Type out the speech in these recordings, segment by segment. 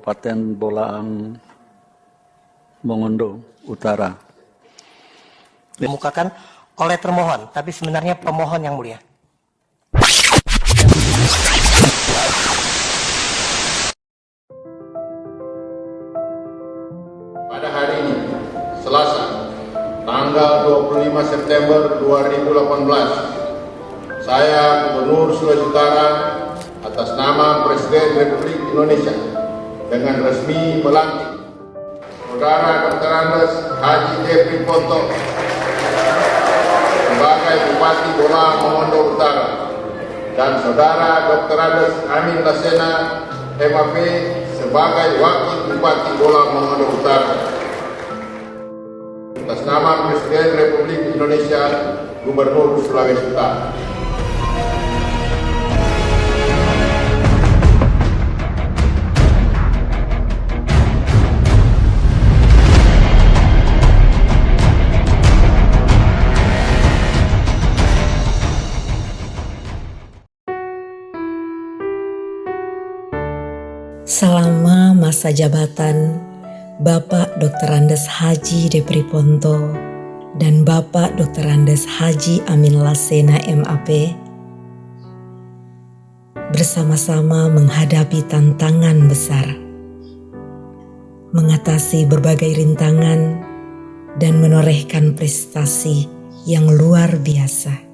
Kabupaten Bolaang Mongondo Utara. Dikemukakan oleh termohon, tapi sebenarnya pemohon yang mulia. Pada hari ini, Selasa, tanggal 25 September 2018, saya Gubernur Sulawesi Utara atas nama Presiden Republik Indonesia dengan resmi melantik Saudara Dr. Andes Haji Depri Ponto sebagai Bupati Bolaang Mongondo Utara dan Saudara Dr. Andes Amin Lasena MAP sebagai Wakil Bupati Bolaang Mongondo Utara. Atas nama Presiden Republik Indonesia, Gubernur Sulawesi Utara. Selama masa jabatan Bapak Dr. Andes Haji Depri Ponto dan Bapak Dr. Andes Haji Amin Lasena MAP bersama-sama menghadapi tantangan besar, mengatasi berbagai rintangan dan menorehkan prestasi yang luar biasa.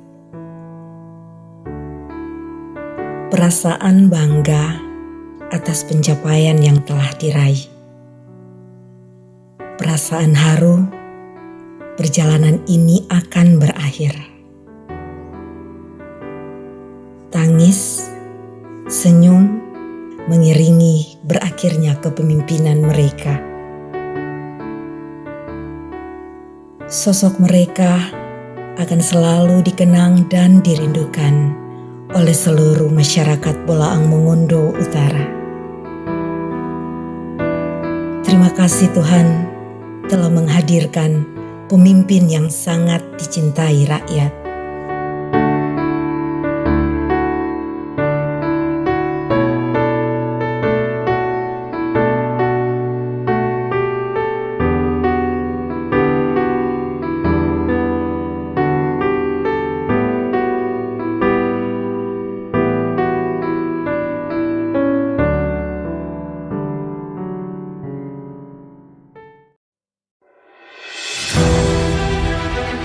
Perasaan bangga atas pencapaian yang telah diraih. Perasaan haru, perjalanan ini akan berakhir. Tangis, senyum, mengiringi berakhirnya kepemimpinan mereka. Sosok mereka akan selalu dikenang dan dirindukan oleh seluruh masyarakat Bolaang Mongondo Utara. Terima kasih Tuhan telah menghadirkan pemimpin yang sangat dicintai rakyat.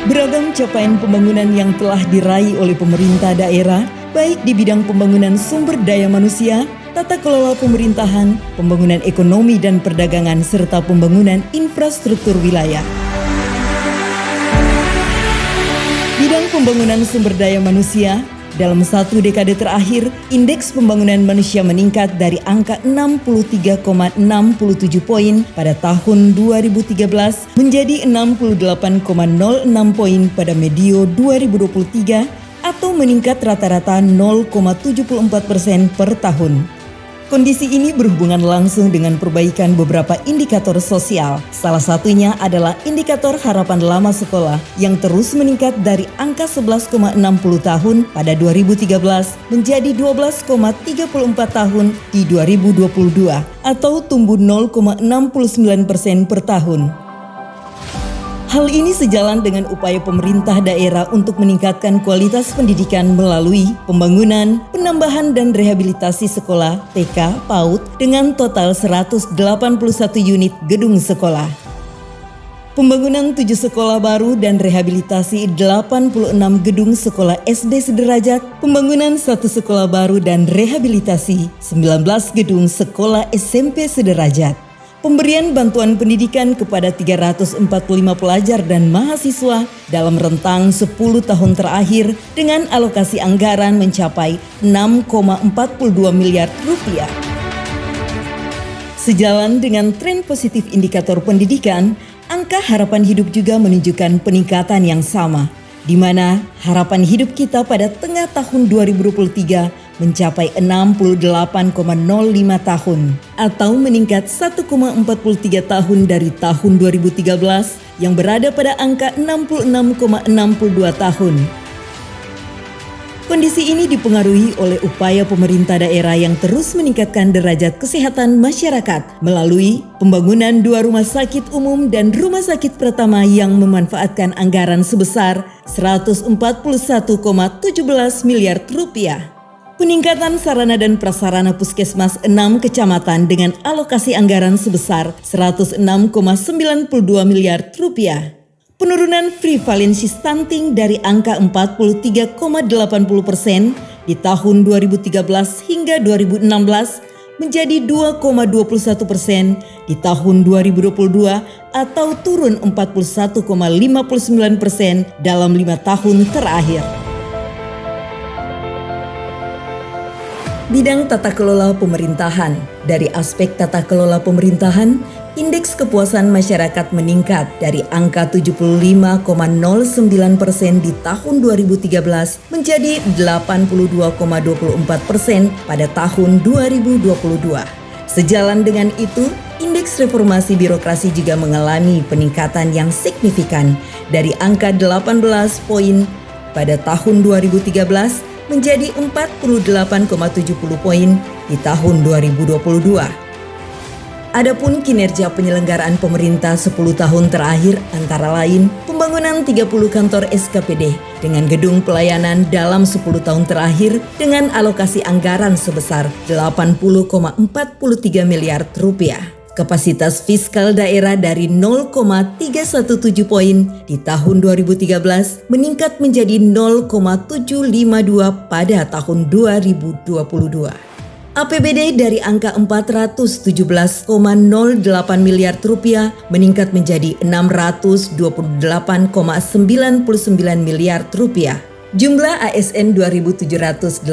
Beragam capaian pembangunan yang telah diraih oleh pemerintah daerah, baik di bidang pembangunan sumber daya manusia, tata kelola pemerintahan, pembangunan ekonomi dan perdagangan, serta pembangunan infrastruktur wilayah. Bidang pembangunan sumber daya manusia, dalam satu dekade terakhir, indeks pembangunan manusia meningkat dari angka 63,67 poin pada tahun 2013 menjadi 68,06 poin pada medio 2023 atau meningkat rata-rata 0,74% per tahun. Kondisi ini berhubungan langsung dengan perbaikan beberapa indikator sosial. Salah satunya adalah indikator harapan lama sekolah yang terus meningkat dari angka 11,60 tahun pada 2013 menjadi 12,34 tahun di 2022 atau tumbuh 0,69% per tahun. Hal ini sejalan dengan upaya pemerintah daerah untuk meningkatkan kualitas pendidikan melalui pembangunan, penambahan dan rehabilitasi sekolah TK, PAUD dengan total 181 unit gedung sekolah. Pembangunan 7 sekolah baru dan rehabilitasi 86 gedung sekolah SD sederajat, pembangunan 1 sekolah baru dan rehabilitasi 19 gedung sekolah SMP sederajat. Pemberian bantuan pendidikan kepada 345 pelajar dan mahasiswa dalam rentang 10 tahun terakhir dengan alokasi anggaran mencapai 6,42 miliar rupiah. Sejalan dengan tren positif indikator pendidikan, angka harapan hidup juga menunjukkan peningkatan yang sama, di mana harapan hidup kita pada tengah tahun 2023 mencapai 68,05 tahun atau meningkat 1,43 tahun dari tahun 2013 yang berada pada angka 66,62 tahun. Kondisi ini dipengaruhi oleh upaya pemerintah daerah yang terus meningkatkan derajat kesehatan masyarakat melalui pembangunan 2 rumah sakit umum dan rumah sakit pertama yang memanfaatkan anggaran sebesar 141,17 miliar rupiah. Peningkatan sarana dan prasarana puskesmas 6 kecamatan dengan alokasi anggaran sebesar 106,92 miliar rupiah. Penurunan prevalensi stunting dari angka 43,80% di tahun 2013 hingga 2016 menjadi 2,21% di tahun 2022 atau turun 41,59% dalam 5 tahun terakhir. Bidang tata kelola pemerintahan. Dari aspek tata kelola pemerintahan, indeks kepuasan masyarakat meningkat dari angka 75,09% di tahun 2013 menjadi 82,24% pada tahun 2022. Sejalan dengan itu, indeks reformasi birokrasi juga mengalami peningkatan yang signifikan dari angka 18 poin pada tahun 2013 menjadi 48,70 poin di tahun 2022. Adapun kinerja penyelenggaraan pemerintah 10 tahun terakhir antara lain pembangunan 30 kantor SKPD dengan gedung pelayanan dalam 10 tahun terakhir dengan alokasi anggaran sebesar 80,43 miliar rupiah. Kapasitas fiskal daerah dari 0,317 poin di tahun 2013 meningkat menjadi 0,752 pada tahun 2022. APBD dari angka 417,08 miliar rupiah meningkat menjadi 628,99 miliar rupiah. Jumlah ASN 2.718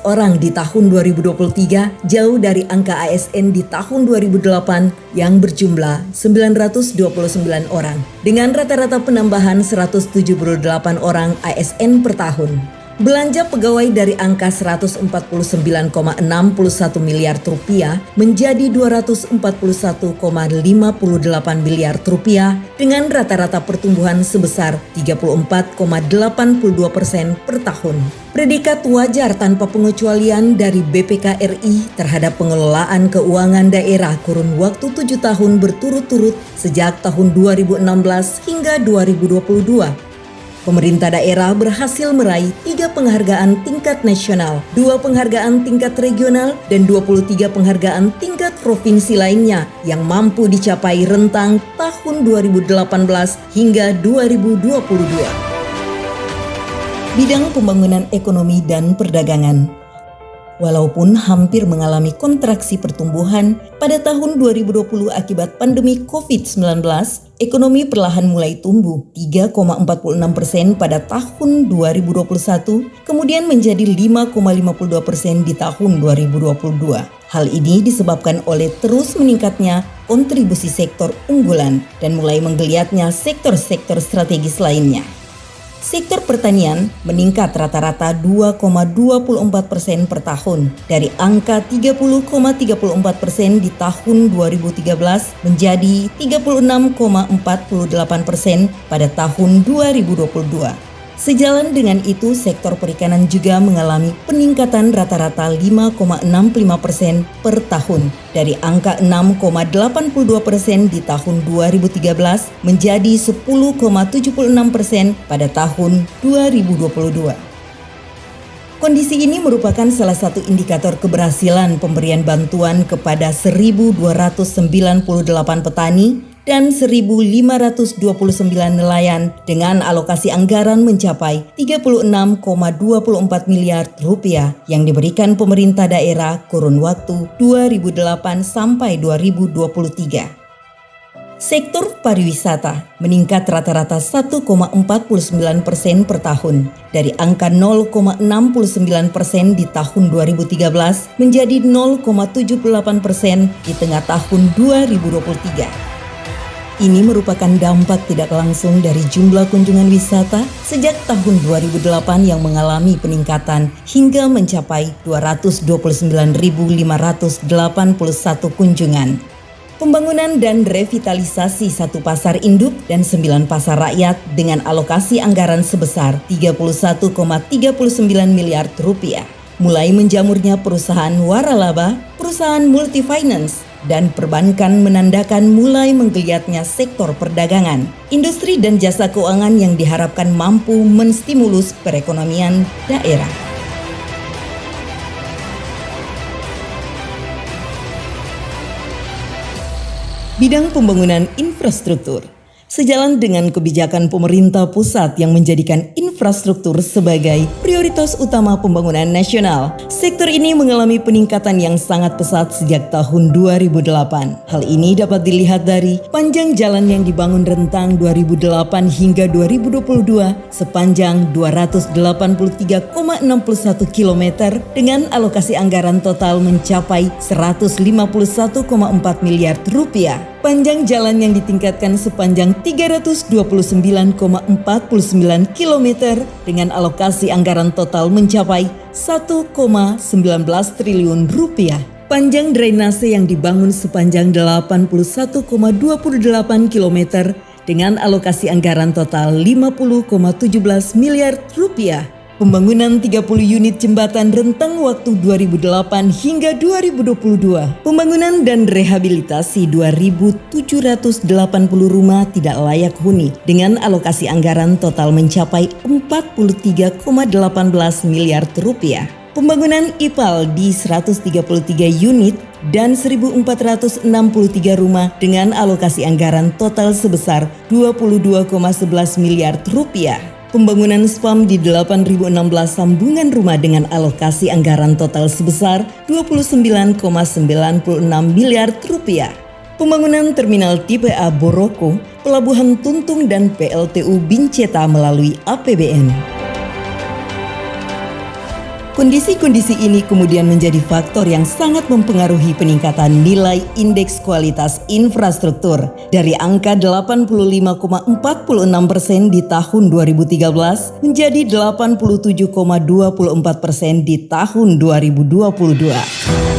orang di tahun 2023 jauh dari angka ASN di tahun 2008 yang berjumlah 929 orang dengan rata-rata penambahan 178 orang ASN per tahun. Belanja pegawai dari angka 149,61 miliar rupiah menjadi 241,58 miliar rupiah dengan rata-rata pertumbuhan sebesar 34,82% per tahun. Predikat wajar tanpa pengecualian dari BPK RI terhadap pengelolaan keuangan daerah kurun waktu 7 tahun berturut-turut sejak tahun 2016 hingga 2022. Pemerintah daerah berhasil meraih 3 penghargaan tingkat nasional, 2 penghargaan tingkat regional, dan 23 penghargaan tingkat provinsi lainnya yang mampu dicapai rentang tahun 2018 hingga 2022. Bidang pembangunan ekonomi dan perdagangan. Walaupun hampir mengalami kontraksi pertumbuhan pada tahun 2020 akibat pandemi COVID-19, ekonomi perlahan mulai tumbuh 3,46% pada tahun 2021, kemudian menjadi 5,52% di tahun 2022. Hal ini disebabkan oleh terus meningkatnya kontribusi sektor unggulan dan mulai menggeliatnya sektor-sektor strategis lainnya. Sektor pertanian meningkat rata-rata 2,24% per tahun dari angka 30,34% di tahun 2013 menjadi 36,48% pada tahun 2022. Sejalan dengan itu, sektor perikanan juga mengalami peningkatan rata-rata 5,65% per tahun dari angka 6,82% di tahun 2013 menjadi 10,76% pada tahun 2022. Kondisi ini merupakan salah satu indikator keberhasilan pemberian bantuan kepada 1.298 petani dan 1.529 nelayan dengan alokasi anggaran mencapai 36,24 miliar rupiah yang diberikan pemerintah daerah kurun waktu 2008 sampai 2023. Sektor pariwisata meningkat rata-rata 1,49% per tahun dari angka 0,69% di tahun 2013 menjadi 0,78% di tengah tahun 2023. Ini merupakan dampak tidak langsung dari jumlah kunjungan wisata sejak tahun 2008 yang mengalami peningkatan hingga mencapai 229.581 kunjungan. pembangunan dan revitalisasi 1 pasar induk dan 9 pasar rakyat dengan alokasi anggaran sebesar 31,39 miliar rupiah. Mulai menjamurnya perusahaan waralaba, perusahaan multifinance, dan perbankan menandakan mulai menggeliatnya sektor perdagangan, industri dan jasa keuangan yang diharapkan mampu menstimulus perekonomian daerah. Bidang pembangunan infrastruktur. Sejalan dengan kebijakan pemerintah pusat yang menjadikan infrastruktur sebagai prioritas utama pembangunan nasional, sektor ini mengalami peningkatan yang sangat pesat sejak tahun 2008. Hal ini dapat dilihat dari panjang jalan yang dibangun rentang 2008 hingga 2022 sepanjang 283,61 km dengan alokasi anggaran total mencapai 151,4 miliar rupiah. Panjang jalan yang ditingkatkan sepanjang 329,49 km dengan alokasi anggaran total mencapai 1,19 triliun rupiah. Panjang drainase yang dibangun sepanjang 81,28 km dengan alokasi anggaran total 50,17 miliar rupiah. Pembangunan 30 unit jembatan rentang waktu 2008 hingga 2022. Pembangunan dan rehabilitasi 2.780 rumah tidak layak huni dengan alokasi anggaran total mencapai 43,18 miliar rupiah. Pembangunan IPAL di 133 unit dan 1.463 rumah dengan alokasi anggaran total sebesar 22,11 miliar rupiah. Pembangunan SPAM di 8.016 sambungan rumah dengan alokasi anggaran total sebesar 29,96 miliar rupiah. Pembangunan terminal tipe A Boroko, Pelabuhan Tuntung dan PLTU Binceta melalui APBN. Kondisi-kondisi ini kemudian menjadi faktor yang sangat mempengaruhi peningkatan nilai indeks kualitas infrastruktur dari angka 85,46% di tahun 2013 menjadi 87,24% di tahun 2022.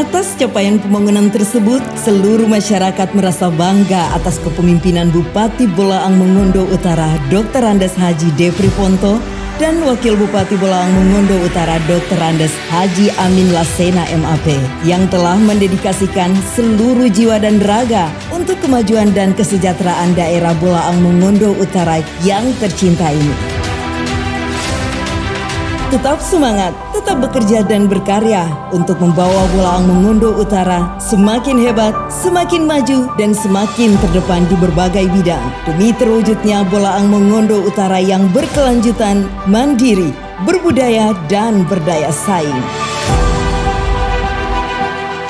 Atas capaian pembangunan tersebut, seluruh masyarakat merasa bangga atas kepemimpinan Bupati Bolaang Mongondo Utara Dr. Andes Haji D. Priponto dan Wakil Bupati Bolaang Mongondo Utara Dr. Andes Haji Amin Lasena MAP yang telah mendedikasikan seluruh jiwa dan raga untuk kemajuan dan kesejahteraan daerah Bolaang Mongondo Utara yang tercinta ini. Tetap semangat, tetap bekerja dan berkarya untuk membawa Bolaang Mongondo Utara semakin hebat, semakin maju, dan semakin terdepan di berbagai bidang demi terwujudnya Bolaang Mongondo Utara yang berkelanjutan, mandiri, berbudaya, dan berdaya saing.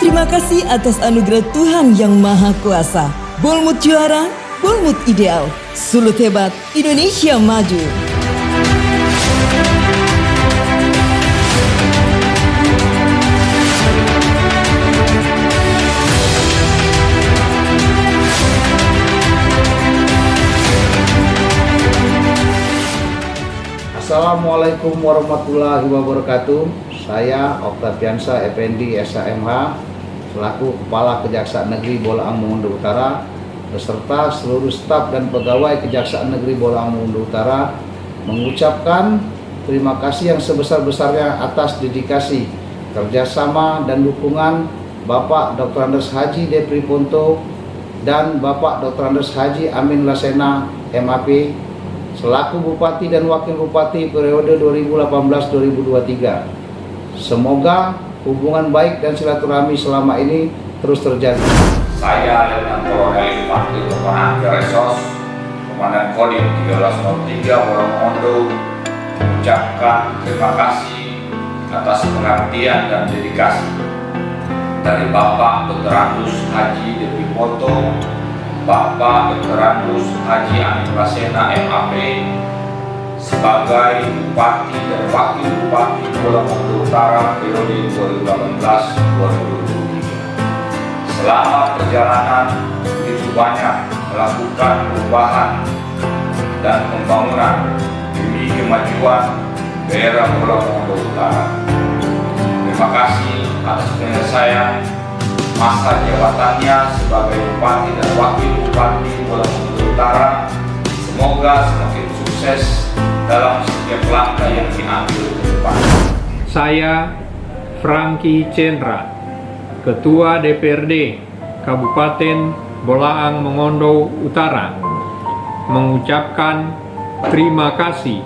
Terima kasih atas anugerah Tuhan Yang Maha Kuasa. Bolmut juara, Bolmut ideal, Sulut hebat, Indonesia maju. Assalamualaikum warahmatullahi wabarakatuh. Saya Oktaviansa Effendi SHMH selaku Kepala Kejaksaan Negeri Bolaang Mongondo Utara beserta seluruh staf dan pegawai Kejaksaan Negeri Bolaang Mongondo Utara mengucapkan terima kasih yang sebesar-besarnya atas dedikasi, kerjasama dan dukungan Bapak Dr. Andes Haji D. Priponto dan Bapak Dr. Andes Haji Amin Lasena MAP selaku Bupati dan Wakil Bupati periode 2018-2023. Semoga hubungan baik dan silaturahmi selama ini terus terjaga. Saya Letnan Kolonel Infantri Komandan Keresos, Komandan Kodim 1303 Bolaang Mongondo, mengucapkan terima kasih atas pengabdian dan dedikasi dari Bapak Dr. Andes Haji D. Priponto, Bapak Dr. Andes Haji Amin Lasena MAP sebagai Bupati dan Wakil Bupati Bolaang Mongondo Utara periode 2018-2023. Selama perjalanan begitu banyak melakukan perubahan dan pembangunan demi kemajuan daerah Bolaang Mongondo Utara. terima kasih atas penyelesaian masa jabatannya sebagai Bupati dan Wakil Bupati Bola Mongondo Utara. Semoga semakin sukses dalam setiap langkah yang diambil ke depan. Saya Franky Cendra, Ketua DPRD Kabupaten Bolaang Mongondo Utara, mengucapkan terima kasih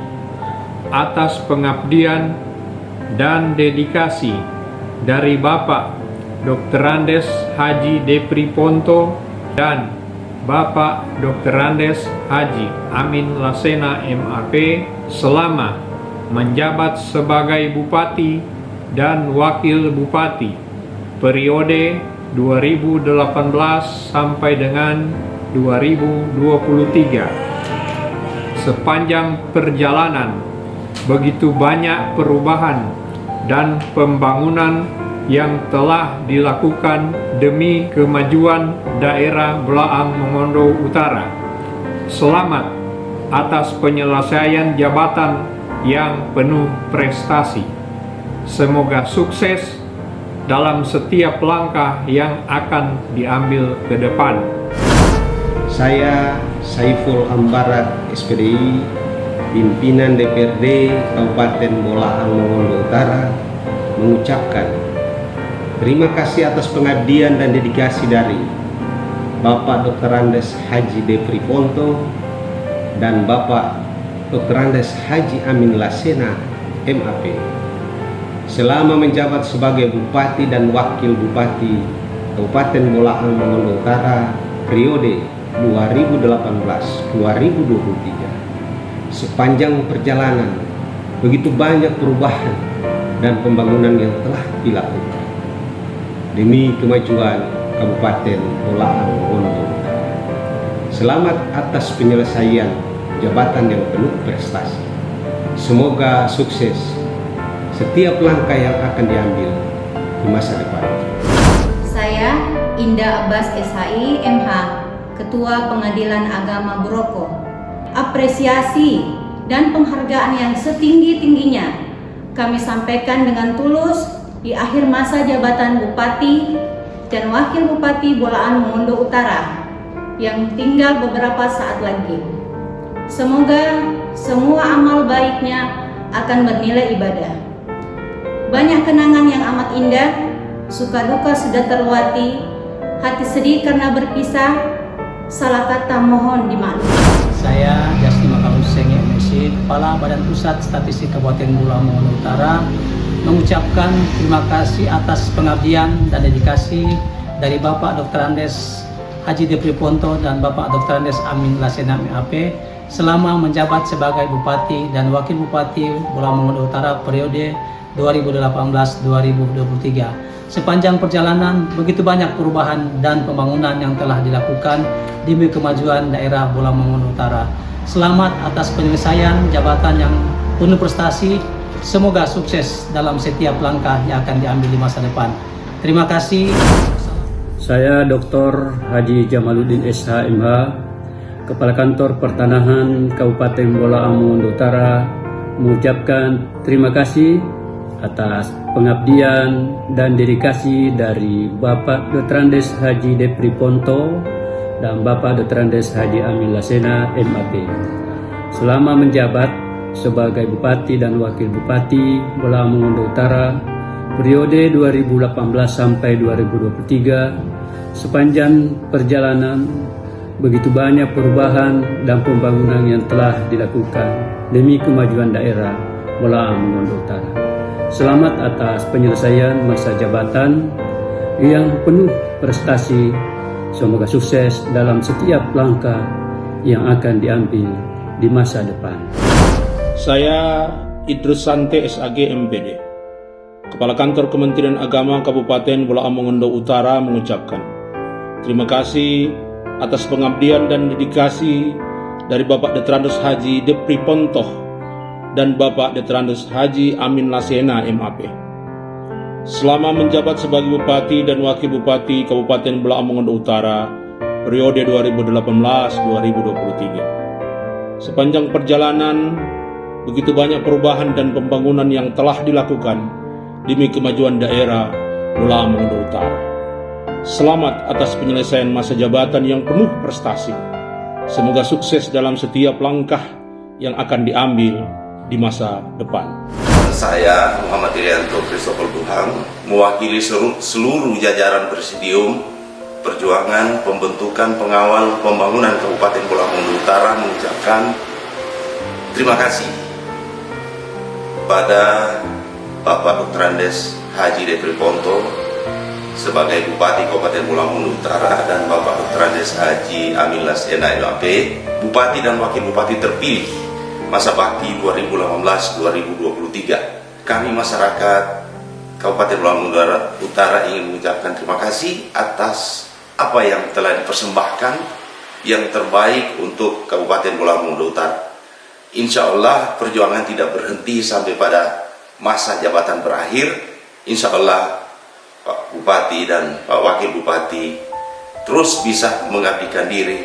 atas pengabdian dan dedikasi dari Bapak Dr. Andes Haji Depri Ponto dan Bapak Dr. Andes Haji Amin Lasena MAP selama menjabat sebagai Bupati dan Wakil Bupati periode 2018 sampai dengan 2023. Sepanjang perjalanan, begitu banyak perubahan dan pembangunan yang telah dilakukan demi kemajuan daerah Bolaang Mongondo Utara. Selamat atas penyelesaian jabatan yang penuh prestasi. Semoga sukses dalam setiap langkah yang akan diambil ke depan. Saya Saiful Ambarat SPDI, pimpinan DPRD Kabupaten Bolaang Mongondo Utara, mengucapkan terima kasih atas pengabdian dan dedikasi dari Bapak Dr. Andes Haji Depri Ponto dan Bapak Dr. Andes Haji Amin Lasena MAP selama menjabat sebagai Bupati dan Wakil Bupati Kabupaten Bolaang Mongondo Utara periode 2018-2023. Sepanjang perjalanan, begitu banyak perubahan dan pembangunan yang telah dilakukan demi kemajuan Kabupaten Bolaang Mongondo Utara. Selamat atas penyelesaian jabatan yang penuh prestasi. Semoga sukses setiap langkah yang akan diambil di masa depan. Saya Indah Abbas SHI MH, Ketua Pengadilan Agama Groko. Apresiasi dan penghargaan yang setinggi-tingginya kami sampaikan dengan tulus di akhir masa jabatan Bupati dan Wakil Bupati Bolaang Mongondo Utara yang tinggal beberapa saat lagi. Semoga semua amal baiknya akan bernilai ibadah. Banyak kenangan yang amat indah, suka duka sudah terlewati, hati sedih karena berpisah, salah kata mohon dimaklumi. Saya Jasni Makaluseng MSc, Kepala Badan Pusat Statistik Kabupaten Bolaang Mongondo Utara, mengucapkan terima kasih atas pengabdian dan dedikasi dari Bapak Dr. Andes Haji Depri Ponto dan Bapak Dr. Andes Amin Lasena MAP selama menjabat sebagai Bupati dan Wakil Bupati Bolaang Mongondo Utara periode 2018-2023. Sepanjang perjalanan, begitu banyak perubahan dan pembangunan yang telah dilakukan demi kemajuan daerah Bolaang Mongondo Utara. Selamat atas penyelesaian jabatan yang penuh prestasi. Semoga sukses dalam setiap langkah yang akan diambil di masa depan. Terima kasih. Saya Dr. Haji Jamaluddin SHMH, Kepala Kantor Pertanahan Kabupaten Bolaang Mongondo Utara, mengucapkan terima kasih atas pengabdian dan dedikasi dari Bapak Dr. Andes Haji Depri Ponto dan Bapak Dr. Andes Haji Amin Lasena MAP selama menjabat sebagai Bupati dan Wakil Bupati Bolaang Mongondo Utara periode 2018 sampai 2023. Sepanjang perjalanan, begitu banyak perubahan dan pembangunan yang telah dilakukan demi kemajuan daerah Bolaang Mongondo Utara. Selamat atas penyelesaian masa jabatan yang penuh prestasi. Semoga sukses dalam setiap langkah yang akan diambil di masa depan. Saya Idrus Sante SAG MPD, Kepala Kantor Kementerian Agama Kabupaten Bolaang Mongondo Utara, mengucapkan terima kasih atas pengabdian dan dedikasi dari Bapak Dr. Andes Haji Depri Ponto dan Bapak Dr. Andes Haji Amin Lasena MAP selama menjabat sebagai Bupati dan Wakil Bupati Kabupaten Bolaang Mongondo Utara periode 2018-2023. Sepanjang perjalanan, begitu banyak perubahan dan pembangunan yang telah dilakukan demi kemajuan daerah Bola Mongondo Utara. Selamat atas penyelesaian masa jabatan yang penuh prestasi. Semoga sukses dalam setiap langkah yang akan diambil di masa depan. Saya Muhammad Irianto Christopher Duhang mewakili seluruh jajaran Presidium Perjuangan Pembentukan Pengawal Pembangunan Kabupaten Bola Mongondo Utara mengucapkan terima kasih pada Bapak Dr. Andes Haji Depri Ponto sebagai Bupati Kabupaten Bola Mongondo Utara dan Bapak Dr. Andes Haji Amilas Ena LAP, Bupati dan Wakil Bupati terpilih masa bakti 2015-2023. Kami masyarakat Kabupaten Bola Mongondo Utara ingin mengucapkan terima kasih atas apa yang telah dipersembahkan yang terbaik untuk Kabupaten Bola Mongondo Utara. Insya Allah perjuangan tidak berhenti sampai pada masa jabatan berakhir. Insya Allah Pak Bupati dan Pak Wakil Bupati terus bisa mengabdikan diri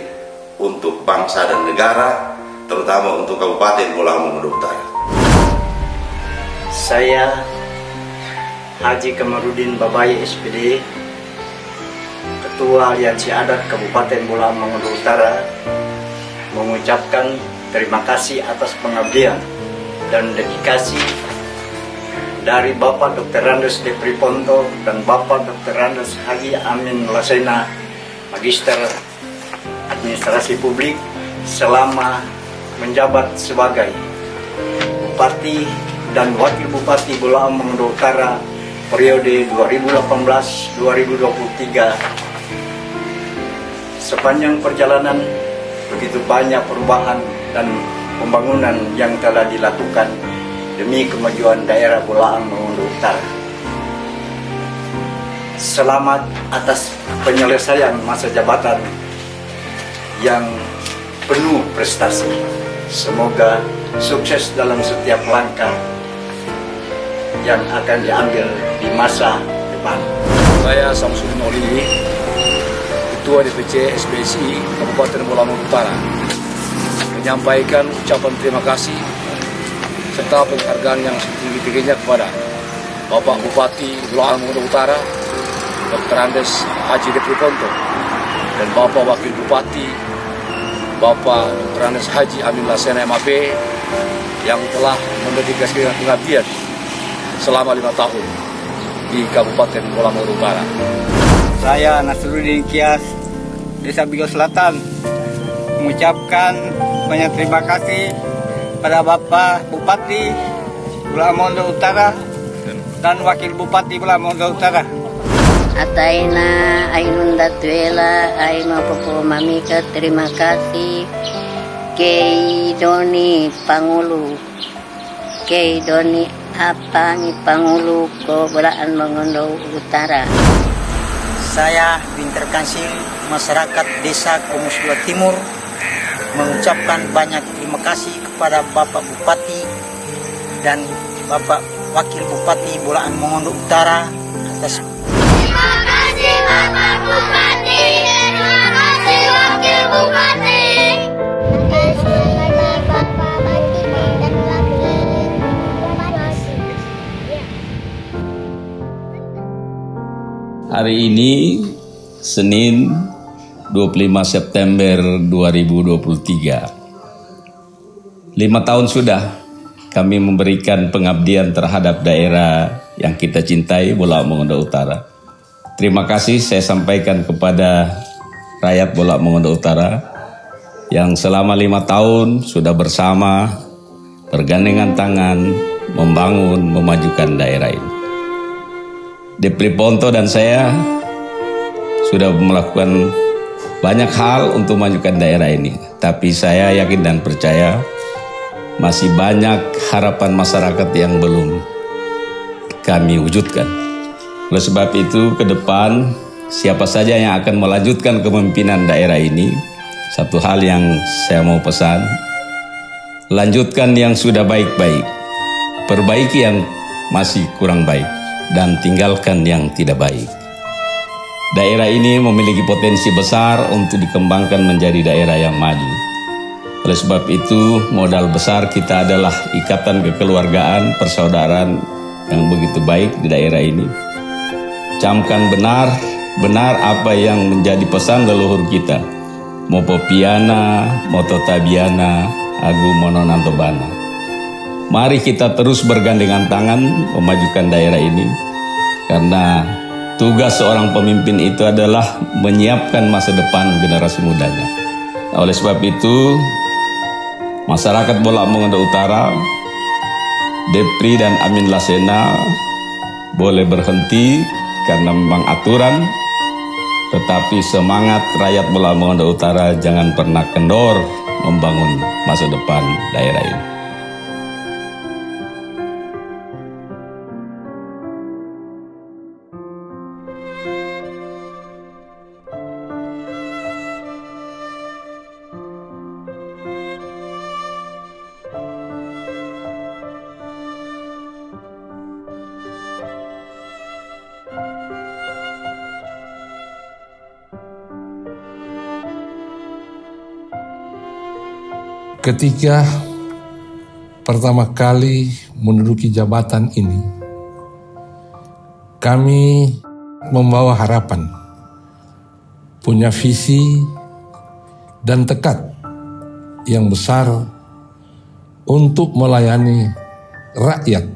untuk bangsa dan negara, terutama untuk Kabupaten Bola Mongondo Utara. Saya Haji Kamarudin Babaye SPD, Ketua Aliansi Adat Kabupaten Bola Mongondo Utara, mengucapkan terima kasih atas pengabdian dan dedikasi dari Bapak Dr. Andes Depri Ponto dan Bapak Dr. Andes Haji Amin Lasena, Magister Administrasi Publik, selama menjabat sebagai Bupati dan Wakil Bupati Bola Mongondo Utara periode 2018-2023. Sepanjang perjalanan begitu banyak perubahan dan pembangunan yang telah dilakukan demi kemajuan daerah Bola Mongondo Utara. Selamat atas penyelesaian masa jabatan yang penuh prestasi. Semoga sukses dalam setiap langkah yang akan diambil di masa depan. Saya Samsudin Oli, Ketua DPC SBSI Kabupaten Bola Mongondo Utara, menyampaikan ucapan terima kasih serta penghargaan yang setinggi-tingginya kepada Bapak Bupati Bola Mongondo Utara, Dr. Andes Haji Depri Ponto, dan Bapak Wakil Bupati, Bapak Dr. Andes Haji Amin Lasena MAP, yang telah mendedikasikan pengabdian selama 5 tahun di Kabupaten Bola Mongondo Utara. Saya Nasruddin Kias, Desa Bigo Selatan, mengucapkan banyak terima kasih pada Bapak Bupati Bola Mongondo Utara dan Wakil Bupati Bola Mongondo Utara. Ataina Ainunda Tuela Aino Popo Mamika, terima kasih Kei Doni Pangulu, Kei Doni Apangi Pangulu ko Bola Mongondo Utara. Saya Winter Kansil, masyarakat Desa Komus 2 Timur, mengucapkan banyak terima kasih kepada Bapak Bupati dan Bapak Wakil Bupati Bola Mongondo Utara atas. Terima kasih Bapak Bupati, terima kasih Wakil Bupati. Hari ini Senin 25 September 2023. 5 tahun sudah kami memberikan pengabdian terhadap daerah yang kita cintai, Bola Mongondo Utara. Terima kasih saya sampaikan kepada rakyat Bola Mongondo Utara yang selama 5 tahun sudah bersama bergandengan tangan membangun, memajukan daerah ini. Depri Ponto dan saya sudah melakukan banyak hal untuk memajukan daerah ini. Tapi saya yakin dan percaya masih banyak harapan masyarakat yang belum kami wujudkan. Oleh sebab itu ke depan siapa saja yang akan melanjutkan kepemimpinan daerah ini, satu hal yang saya mau pesan, lanjutkan yang sudah baik-baik, perbaiki yang masih kurang baik, dan tinggalkan yang tidak baik. Daerah ini memiliki potensi besar untuk dikembangkan menjadi daerah yang maju. Oleh sebab itu, modal besar kita adalah ikatan kekeluargaan, persaudaraan yang begitu baik di daerah ini. Camkan benar apa yang menjadi pesan leluhur kita. Mopo piana, moto tabiana, agu mono nantobana. Mari kita terus bergandengan tangan memajukan daerah ini, karena tugas seorang pemimpin itu adalah menyiapkan masa depan generasi mudanya. Oleh sebab itu, masyarakat Bola Mongondo Utara, Depri dan Amin Lasena boleh berhenti karena memang aturan, tetapi semangat rakyat Bola Mongondo Utara jangan pernah kendor membangun masa depan daerah ini. Ketika pertama kali menduduki jabatan ini, kami membawa harapan, punya visi dan tekad yang besar untuk melayani rakyat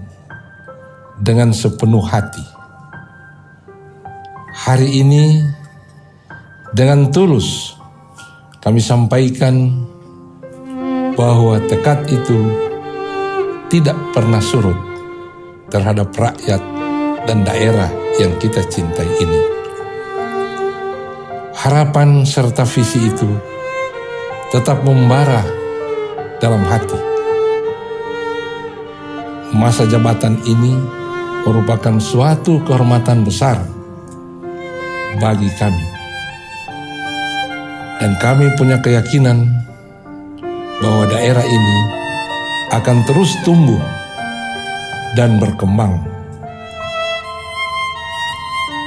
dengan sepenuh hati. Hari ini dengan tulus kami sampaikan bahwa tekad itu tidak pernah surut terhadap rakyat dan daerah yang kita cintai ini. Harapan serta visi itu tetap membara dalam hati. Masa jabatan ini merupakan suatu kehormatan besar bagi kami. Dan kami punya keyakinan bahwa daerah ini akan terus tumbuh dan berkembang.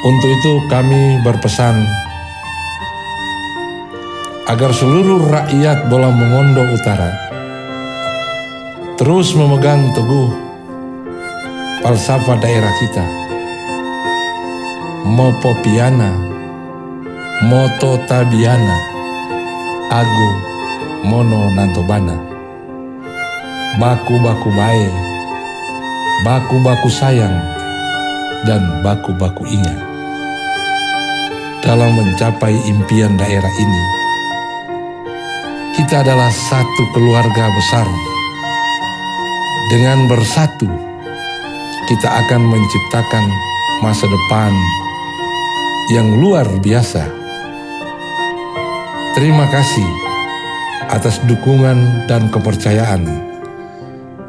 Untuk itu kami berpesan agar seluruh rakyat Bola Mongondo Utara terus memegang teguh falsafah daerah kita. Mopo piana, moto tabiana, agu mono nantobana. Baku-baku bae, baku-baku sayang, dan baku-baku ingat. Dalam mencapai impian daerah ini, kita adalah satu keluarga besar. Dengan bersatu, kita akan menciptakan masa depan yang luar biasa. Terima kasih atas dukungan dan kepercayaan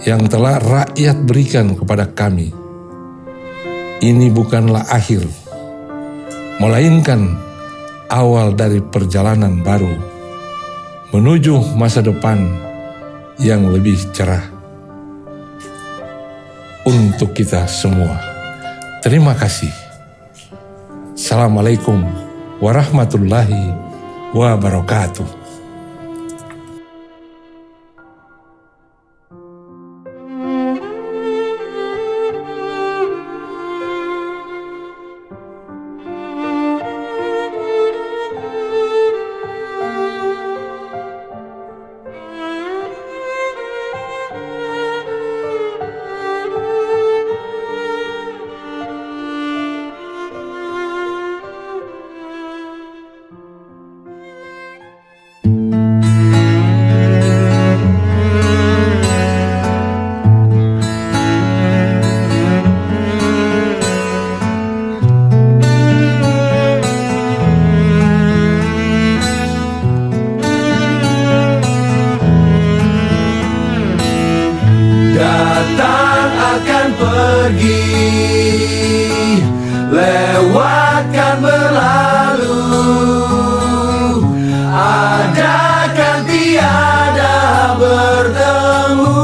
yang telah rakyat berikan kepada kami. Ini bukanlah akhir, melainkan awal dari perjalanan baru menuju masa depan yang lebih cerah untuk kita semua. Terima kasih. Assalamualaikum warahmatullahi wabarakatuh. Datang akan pergi, lewatkan berlalu, adakan tiada bertemu,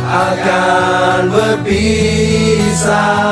akan berpisah.